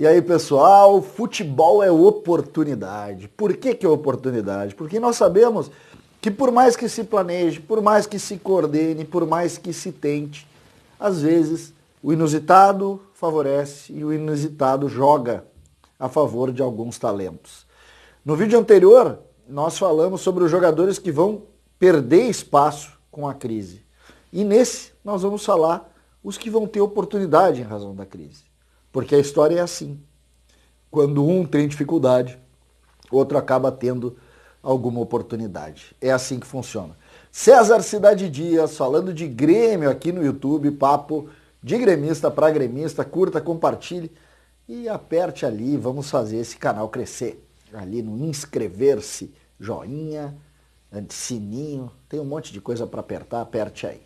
E aí, pessoal, futebol é oportunidade. Por que que é oportunidade? Porque nós sabemos que por mais que se planeje, por mais que se coordene, por mais que se tente, às vezes o inusitado favorece e o inusitado joga a favor de alguns talentos. No vídeo anterior, nós falamos sobre os jogadores que vão perder espaço com a crise. E nesse, nós vamos falar os que vão ter oportunidade em razão da crise. Porque a história é assim. Quando um tem dificuldade, outro acaba tendo alguma oportunidade. É assim que funciona. César Cidade Dias, falando de Grêmio aqui no YouTube, papo de gremista para gremista, curta, compartilhe e aperte ali, vamos fazer esse canal crescer. Ali no inscrever-se, joinha, sininho, tem um monte de coisa para apertar, aperte aí.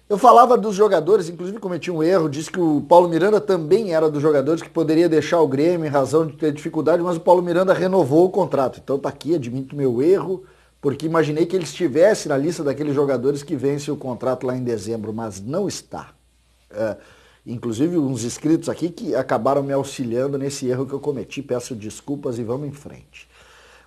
Eu falava dos jogadores, inclusive cometi um erro, disse que o Paulo Miranda também era dos jogadores que poderia deixar o Grêmio em razão de ter dificuldade, mas o Paulo Miranda renovou o contrato. Então tá aqui, admito meu erro, porque imaginei que ele estivesse na lista daqueles jogadores que vencem o contrato lá em dezembro, mas não está. Inclusive uns inscritos aqui que acabaram me auxiliando nesse erro que eu cometi, peço desculpas e vamos em frente.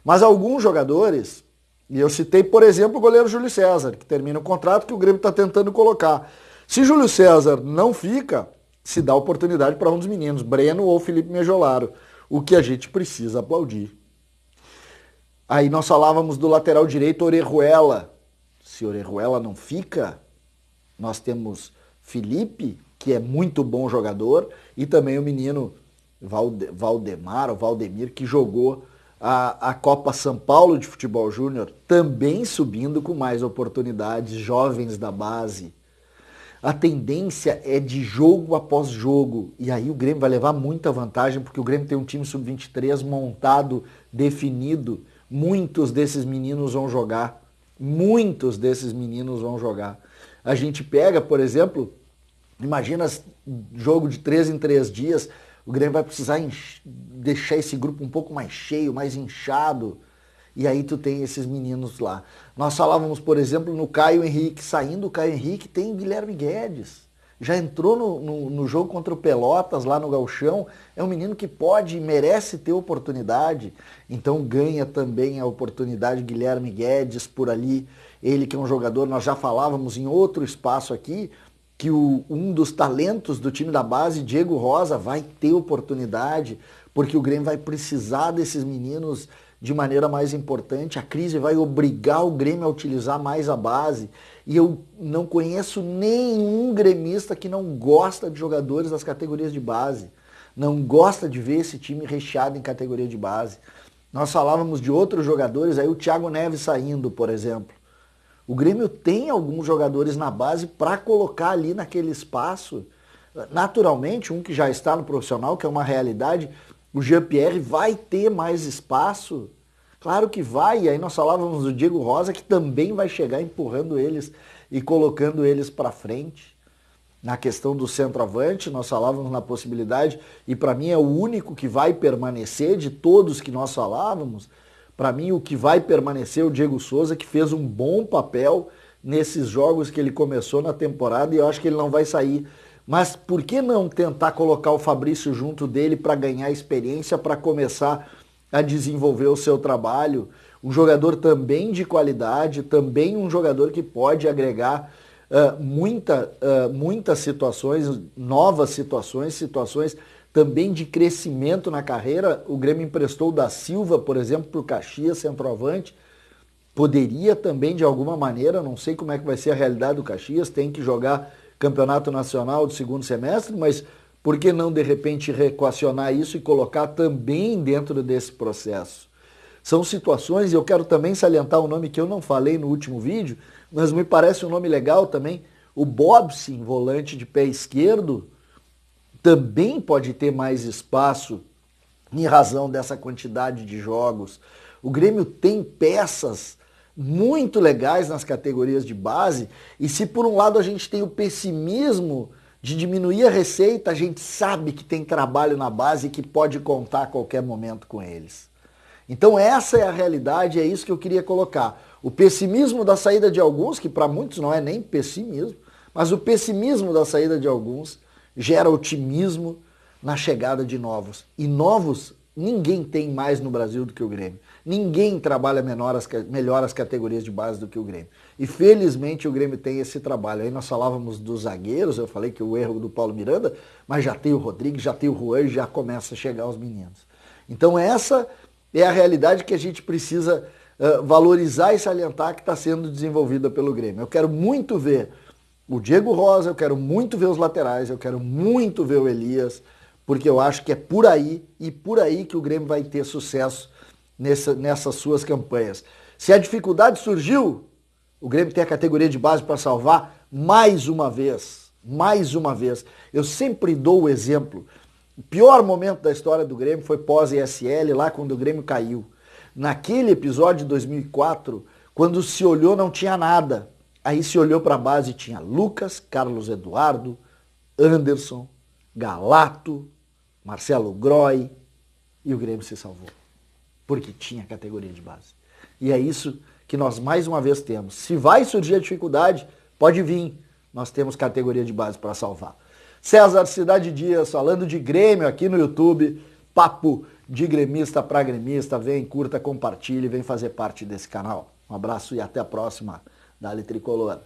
Mas alguns jogadores... E eu citei, por exemplo, o goleiro Júlio César, que termina o contrato que o Grêmio está tentando colocar. Se Júlio César não fica, se dá oportunidade para um dos meninos, Breno ou Felipe Mejolaro, o que a gente precisa aplaudir. Aí nós falávamos do lateral direito Orejuela. Se Orejuela não fica, nós temos Felipe, que é muito bom jogador, e também o menino Valdemar, ou Valdemir, que jogou a Copa São Paulo de Futebol Júnior, também subindo com mais oportunidades, jovens da base. A tendência é de jogo após jogo, e aí o Grêmio vai levar muita vantagem, porque o Grêmio tem um time sub-23 montado, definido. Muitos desses meninos vão jogar. Muitos desses meninos vão jogar. A gente pega, por exemplo, imagina jogo de 3 em 3 dias, o Grêmio vai precisar deixar esse grupo um pouco mais cheio, mais inchado. E aí tu tem esses meninos lá. Nós falávamos, por exemplo, no Caio Henrique. Saindo o Caio Henrique, tem Guilherme Guedes. Já entrou no jogo contra o Pelotas, lá no Gauchão. É um menino que pode e merece ter oportunidade. Então ganha também a oportunidade Guilherme Guedes por ali. Ele que é um jogador, nós já falávamos em outro espaço aqui, que um dos talentos do time da base, Diego Rosa, vai ter oportunidade, porque o Grêmio vai precisar desses meninos de maneira mais importante. A crise vai obrigar o Grêmio a utilizar mais a base. E eu não conheço nenhum gremista que não gosta de jogadores das categorias de base. Não gosta de ver esse time recheado em categoria de base. Nós falávamos de outros jogadores, aí o Thiago Neves saindo, por exemplo. O Grêmio tem alguns jogadores na base para colocar ali naquele espaço. Naturalmente, um que já está no profissional, que é uma realidade, o Jean-Pierre vai ter mais espaço. Claro que vai, e aí nós falávamos do Diego Rosa, que também vai chegar empurrando eles e colocando eles para frente. Na questão do centroavante, nós falávamos na possibilidade, e para mim é o único que vai permanecer de todos que nós falávamos. Para mim, o que vai permanecer é o Diego Souza, que fez um bom papel nesses jogos que ele começou na temporada e eu acho que ele não vai sair. Mas por que não tentar colocar o Fabrício junto dele para ganhar experiência, para começar a desenvolver o seu trabalho? Um jogador também de qualidade, também um jogador que pode agregar muitas situações, novas situações também de crescimento na carreira. O Grêmio emprestou o Da Silva, por exemplo, para o Caxias, centroavante. Poderia também, de alguma maneira, não sei como é que vai ser a realidade do Caxias, tem que jogar campeonato nacional do segundo semestre, mas por que não, de repente, reequacionar isso e colocar também dentro desse processo? São situações, e eu quero também salientar um nome que eu não falei no último vídeo, mas me parece um nome legal também, o Bobsin, volante de pé esquerdo, também pode ter mais espaço em razão dessa quantidade de jogos. O Grêmio tem peças muito legais nas categorias de base, e se por um lado a gente tem o pessimismo de diminuir a receita, a gente sabe que tem trabalho na base e que pode contar a qualquer momento com eles. Então essa é a realidade, é isso que eu queria colocar. O pessimismo da saída de alguns, que para muitos não é nem pessimismo, mas o pessimismo da saída de alguns gera otimismo na chegada de novos. E novos ninguém tem mais no Brasil do que o Grêmio. Ninguém trabalha melhor as categorias de base do que o Grêmio. E felizmente o Grêmio tem esse trabalho. Aí nós falávamos dos zagueiros, eu falei que o erro do Paulo Miranda, mas já tem o Rodrigues, já tem o Juan, já começa a chegar os meninos. Então essa é a realidade que a gente precisa valorizar e salientar, que está sendo desenvolvida pelo Grêmio. Eu quero muito ver o Diego Rosa, eu quero muito ver os laterais, eu quero muito ver o Elias, porque eu acho que é por aí e por aí que o Grêmio vai ter sucesso nessas suas campanhas. Se a dificuldade surgiu, o Grêmio tem a categoria de base para salvar mais uma vez. Mais uma vez. Eu sempre dou o exemplo. O pior momento da história do Grêmio foi pós-ESL, lá quando o Grêmio caiu. Naquele episódio de 2004, quando se olhou não tinha nada. Aí se olhou para a base e tinha Lucas, Carlos Eduardo, Anderson, Galato, Marcelo Groy, e o Grêmio se salvou. Porque tinha categoria de base. E é isso que nós mais uma vez temos. Se vai surgir a dificuldade, pode vir. Nós temos categoria de base para salvar. César Cidade Dias, falando de Grêmio aqui no YouTube. Papo de gremista para gremista. Vem, curta, compartilhe, vem fazer parte desse canal. Um abraço e até a próxima. Dali Tricolor.